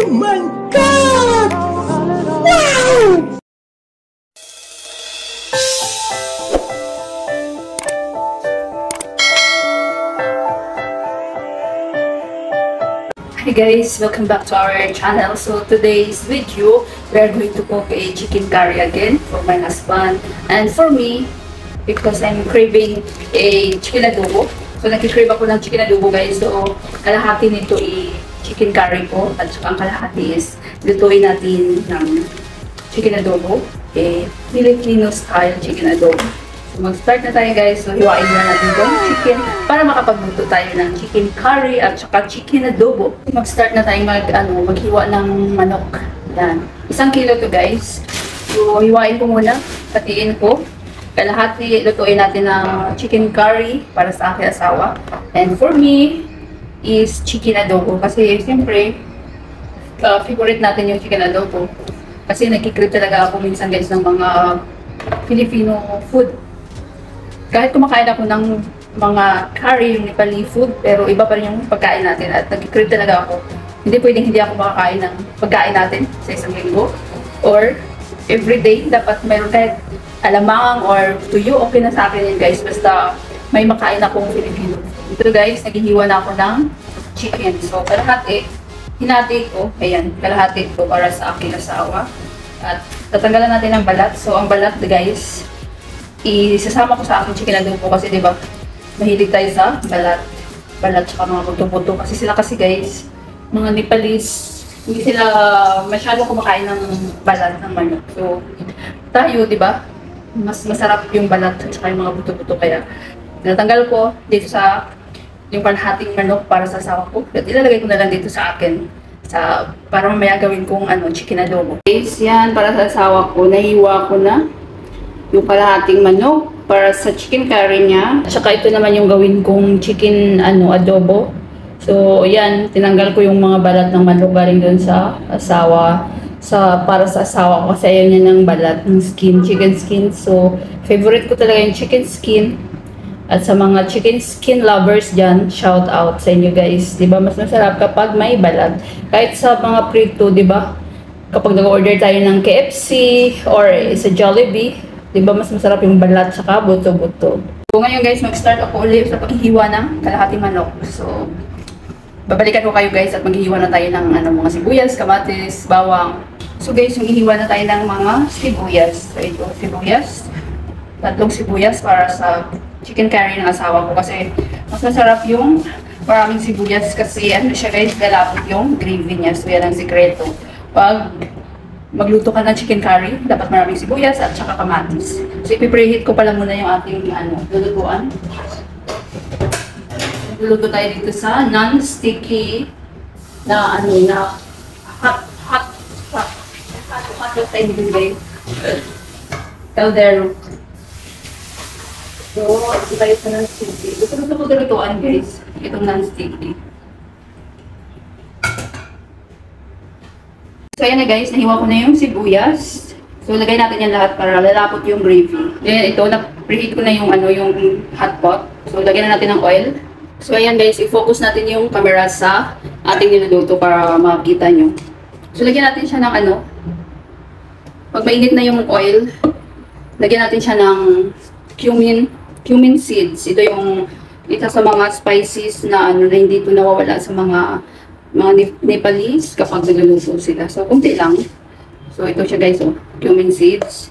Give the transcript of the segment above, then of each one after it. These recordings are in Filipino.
Oh my God! Wow! Hi guys, welcome back to our channel. So today's video, we are going to cook a chicken curry again for my husband and for me because I'm craving a chicken adobo. So nag-crave ako ng chicken adobo guys. So kalahati nito chicken curry ko at saka ang kalahati is lutuin natin ng chicken adobo. Filipino style chicken adobo. So mag-start na tayo guys. So hiwain na natin itong chicken para makapagluto tayo ng chicken curry at saka chicken adobo. Mag-start na tayo maghiwa ng manok. Yan. 1 kilo to guys. So hiwain ko muna. Patiin ko. Kalahati lutuin natin ng chicken curry para sa aking asawa. And for me is chicken adobo. Kasi siyempre favorite natin yung chicken adobo. Kasi nagkikrib talaga ako minsan guys ng mga Filipino food. Kahit kumakain ako ng mga curry, yung Nepali food, pero iba pa rin yung pagkain natin at nag-crave talaga ako. Hindi pwedeng hindi ako makakain ng pagkain natin sa isang linggo. Or everyday, dapat mayroon kahit alamang or tuyo, okay na sa akin yun guys. Basta may makain akong Filipino. Ito guys, naghihiwa na ako ng chicken. So kalahati, hinati ko, ayan, kalahati ko para sa aking asawa. At tatanggalan natin ang balat. So ang balat guys, isasama ko sa aking chicken adobo kasi diba mahilig tayo sa balat tsaka mga buto-buto kasi sila kasi guys mga Nepalese hindi sila masyado kumakain ng balat ng manok. So tayo diba mas masarap yung balat tsaka yung mga buto-buto kaya natanggal ko dito sa yung kalhating manok para sa asawa ko at ilalagay ko na lang dito sa akin para mamaya gawin kong chicken adobo. Guys, yan para sa asawa ko, nahiwa ko na yung kalahating manok para sa chicken curry niya. Tsaka ito naman yung gawin kong chicken adobo. So, yan, tinanggal ko yung mga balat ng manok galing dun sa asawa. Para sa asawa ko kasi ayaw niya ng balat ng skin, chicken skin. So, favorite ko talaga yung chicken skin. At sa mga chicken skin lovers dyan, shout out sa inyo guys. Diba, mas masarap kapag may balat. Kahit sa mga prito, diba, kapag nag-order tayo ng KFC or sa Jollibee, diba mas masarap yung balat saka buto-buto. So ngayon guys, mag-start ako ulit sa paghihiwa ng kalahating manok. So babalikan ko kayo guys at maghihiwa na tayo ng mga sibuyas, kamatis, bawang. So guys, maghihiwa na tayo ng mga sibuyas. So ito, sibuyas. 3 sibuyas para sa chicken curry ng asawa ko kasi mas masarap yung maraming sibuyas kasi siya guys, galapot yung gravy niya. So yan ang sikreto. Pag magluto ka ng chicken curry, dapat maraming sibuyas at saka kamatis. So, ipipreheat ko pala muna yung ating lulutuan. Luluto tayo dito sa non-sticky na hot tayo dito guys. Caldero. So, ito tayo sa non-sticky. Gusto ko lutuan guys. Itong non-sticky. So ayan na guys, nahiwa ko na yung sibuyas. So lagay natin yan lahat para lalapot yung gravy. Then ito, na-preheat ko na yung yung hot pot. So lagyan na natin ng oil. So ayan guys, i-focus natin yung camera sa ating niluluto para makita nyo. So lagyan natin siya ng pag mainit na yung oil, lagyan natin siya ng cumin seeds. Ito yung isa sa mga spices na na hindi ito nawawala sa mga Nepalese kapag nagluluto sila. So, kunti lang. So, ito siya guys, cumin seeds.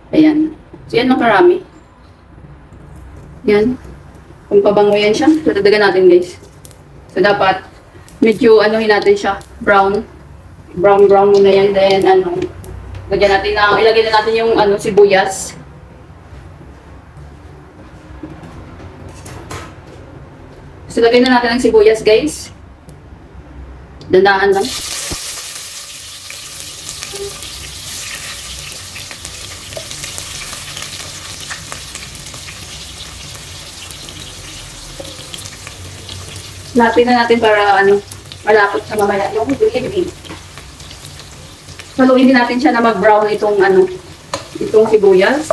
Ayan. So, yan lang karami. Yan. Kung pabango yan siya, so, dadagan natin guys. So, dapat medyo natin siya, brown. Brown muna yan. Then, lagyan natin ilagay na natin yung sibuyas. So, lagyan na natin ang sibuyas guys. Dandaan lang. Lapin na natin para malapot sa mamaya yung gravy. Haluin din natin siya na mag-brown itong sibuyas.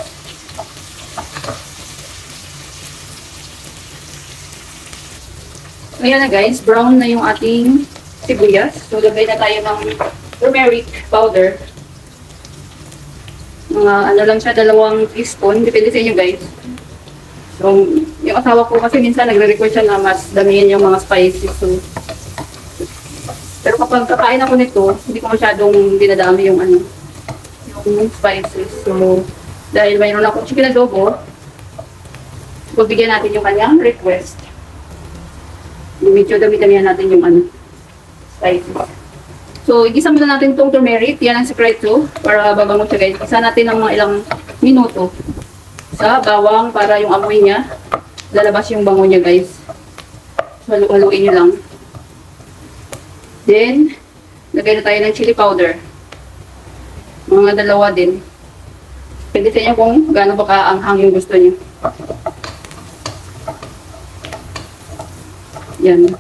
Ayan na guys, brown na yung ating sibuyas. So, lagay na tayo ng turmeric powder. Mga ano lang siya, 2 teaspoon. Depende sa inyo guys. So, yung asawa ko kasi minsan nagre-request siya na mas damihin yung mga spices. So, pero kapag kakain ako nito, hindi ko masyadong dinadami yung ano, yung spices. So, dahil mayroon akong chicken adobo, pagbigyan natin yung kanyang request. Medyo dami-damihan natin yung ano, spices. So, igisa muna natin itong turmeric. Yan ang sekreto para babango siya guys. Igisa natin ng mga ilang minuto sa bawang para yung amoy niya lalabas yung bango niya guys. So, haluin nyo lang. Then, lagay na tayo ng chili powder. Mga 2 din. Pwede sa inyo kung gaano ba kaanghang yung gusto niyo. Yan.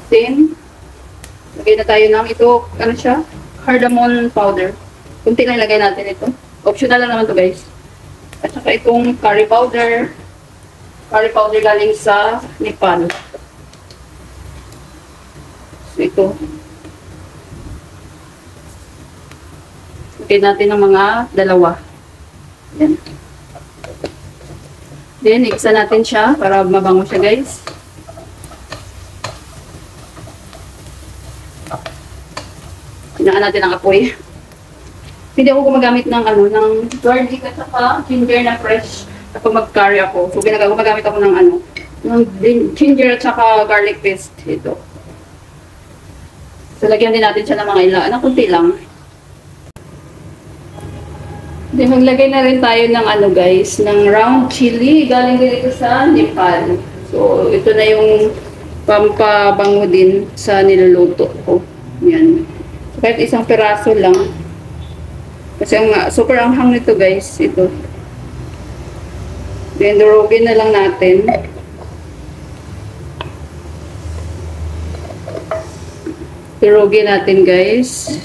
Then, lagay na tayo ng ito, ano siya? Cardamom powder. Kunti lang ilagay natin ito. Optional lang naman to guys. At saka itong curry powder. Curry powder galing sa Nepal. So, ito. Lagay natin ng mga 2. Yan. Then, ikisa natin siya para mabango siya guys. Hinaan natin ang apoy. Hindi ako gumagamit ng ano, ng garlic at saka ginger na fresh kapag mag-curry ako. So, gumagamit ako ng ano, ng ginger at saka garlic paste. Ito. So, lagyan din natin siya ng mga ilan. Kunti lang. Then, maglagay na rin tayo ng ano guys, ng round chili. Galing din ito sa Nepal. So, ito na yung pampabango din sa niluluto ko. Yan. So, kahit isang piraso lang. Kasi ang super anghang nito guys, ito. Then, durugin na lang natin. Durugin natin guys.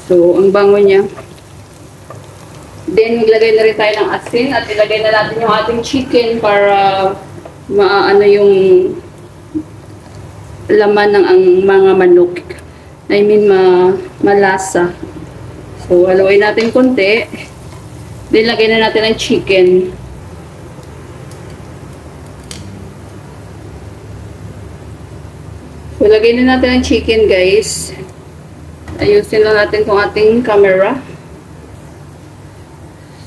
So, ang bango niya. Then, maglagay na rin tayo ng asin at ilagay na natin yung ating chicken para maano yung laman ng ang mga manok. I mean, malasa. So, haluin natin konti. Then, lagay na natin ang chicken. So, lagay na natin ang chicken, guys. Ayusin lang natin kung ating camera.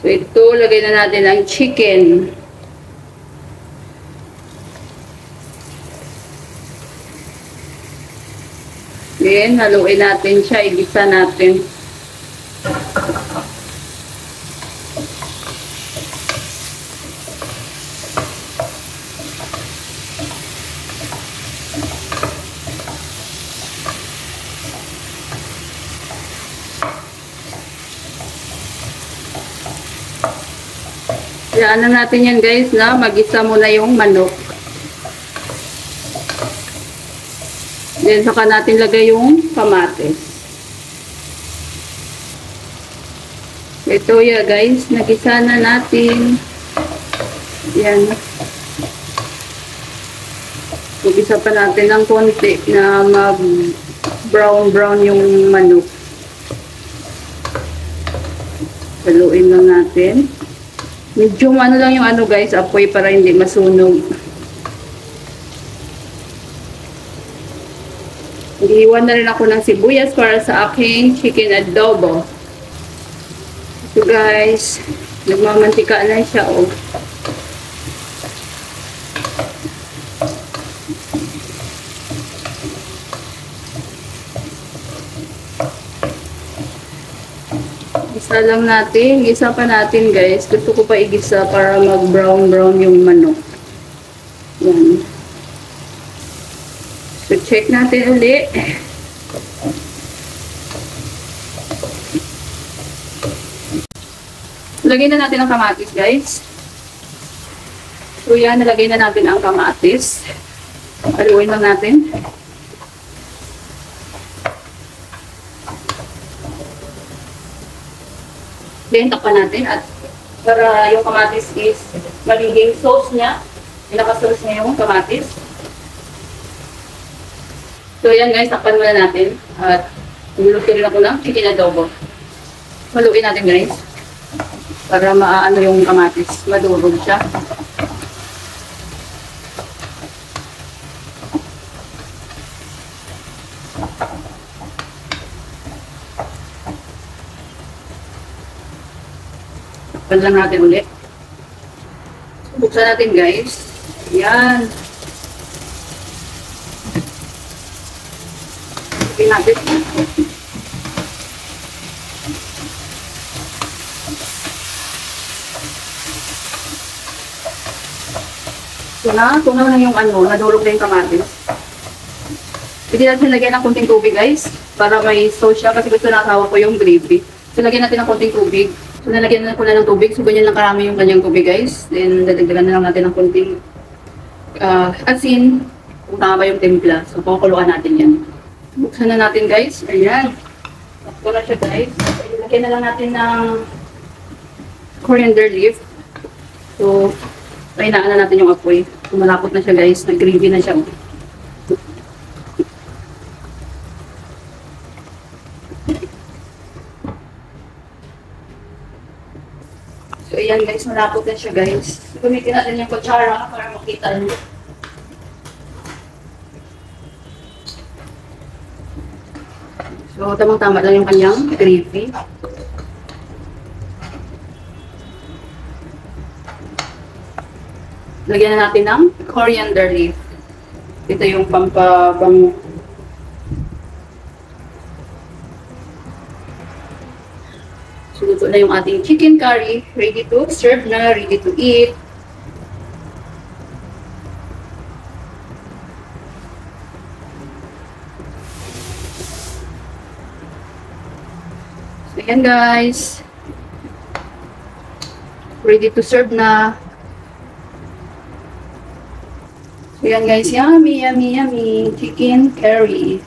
So, ito, lagay na natin ang chicken. Then, haluin natin siya, igisa natin. Hayaan na natin yan guys na magisa muna yung manok. Then saka natin lagay yung kamatis. Ito ya guys, nagisa na natin. Yan. Igisa pa natin ng konti na mag-brown yung manok. Haluin lang natin. Medyo ano lang yung ano guys, apoy para hindi masunog. Iiwan na rin ako ng sibuyas para sa aking chicken adobo. So guys, nagmamantika na siya oh. Isa lang natin, gisa pa natin guys. Gusto ko pa igisa para mag-brown yung manok. Yan. So check natin ulit. Lagyan na natin ang kamatis guys. So yan, nalagay na natin ang kamatis. Haluin lang natin. Then, takpan natin at para yung kamatis is magiging sauce niya. Pinaka-sauce niya yung kamatis. So, ayan guys, takpan muna natin. At niluluto rin ako ng chicken adobo. Haluin natin guys. Para maano yung kamatis. Madurog siya. Takpan lang natin ulit. Buksan natin guys. Ayan. Buksan natin. Tunaw na yung ano, nadurog na yung kamatis. Pwede natin lagyan ng konting tubig guys. Para may sauce siya kasi gusto nakahawa ko yung gravy. So lagyan natin ng konting tubig. So nalagyan na ko na ng tubig. So ganyan lang karami yung kanyang tubig guys. Then dadagdagan na lang natin ng konting asin. Kung tama ba yung timpla. So pakukuluan natin yan. Buksan na natin guys. Ayan. Takpo na siya guys. Lagyan na lang natin ng coriander leaf. So pahinaan na natin yung apoy. So malapot na siya guys. Nag-gravy na siya. So, ayan guys, malapot na siya guys. Gamitin natin yung kutsara para makita nyo. So, tamang-tama lang yung kanyang gravy. Lagyan na natin ng coriander leaf. Ito yung pampabango. So, luto na yung ating chicken curry. Ready to serve na, ready to eat. So, ayan guys. Ready to serve na. So, ayan guys. Yummy, yummy, yummy. Chicken curry.